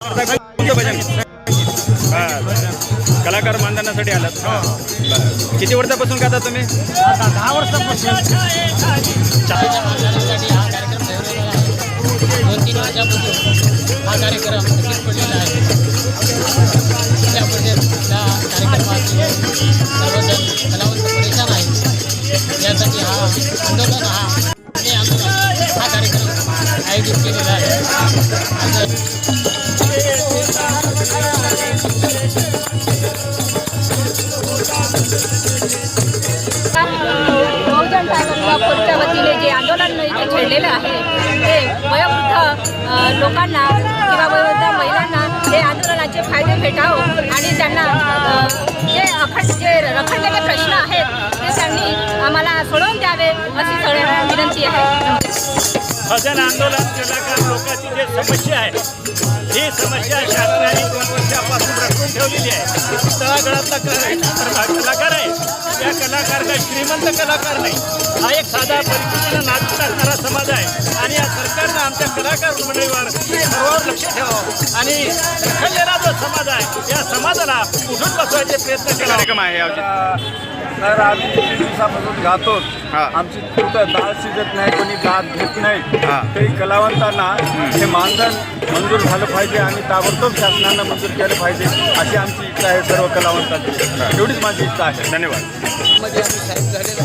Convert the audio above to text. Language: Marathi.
कोणतं भजन? कलाकार मानधनासाठी आलात? बरं. किती वर्षापासून गाता तुम्ही? 10 वर्षापासून. 2-3 वर्षापासून हा कार्यक्रम नक्कीच पडलेला आहे. त्यामध्ये त्या कार्यक्रमात सर्वजण कलावंत परेशान आहेत. यासाठी हा आंदोलन हा कार्यक्रम आयोजित केलेला आहे. बहुजन टायगरच्या वतीने जे आंदोलन इथे छेडलेलं आहे ते वयोवृद्ध लोकांना किंवा वयोवृद्ध महिलांना हे आंदोलनाचे फायदे भेटावं आणि त्यांना जे रखडलेले प्रश्न आहेत ते त्यांनी आम्हाला सोडवून द्यावे अशी सगळ्यांना विनंती आहे. भजन आंदोलन कलाकार लोकांची जे समस्या आहे ही समस्या शासनाने 2 वर्षापासून रखडून ठेवलेली आहे. तळागाळातला कलाकार आहे, त्या कलाकार काही श्रीमंत कलाकार नाही. हा एक साधा परिस्थितीनं नाचत असणारा समाज आहे आणि या सरकारनं आमच्या कलाकार मंडळीवर सर्वांवर लक्ष ठेवावं आणि रखडलेला जो समाज आहे या समाजाला उठून बसवायचे प्रयत्न केला. कार्यक्रम आहे तर आम्ही 3 दिवसापासून गातो. आमची कुठं दाद शिजत नाही, कोणी दाद घेत नाही. तरी कलावंतांना हे मानधन मंजूर झालं पाहिजे आणि ताबडतोब शासनानं मंजूर केलं पाहिजे अशी आमची इच्छा आहे सर्व कलावंतांची. एवढीच माझी इच्छा आहे. धन्यवाद. मध्ये आम्ही साहेब झालेला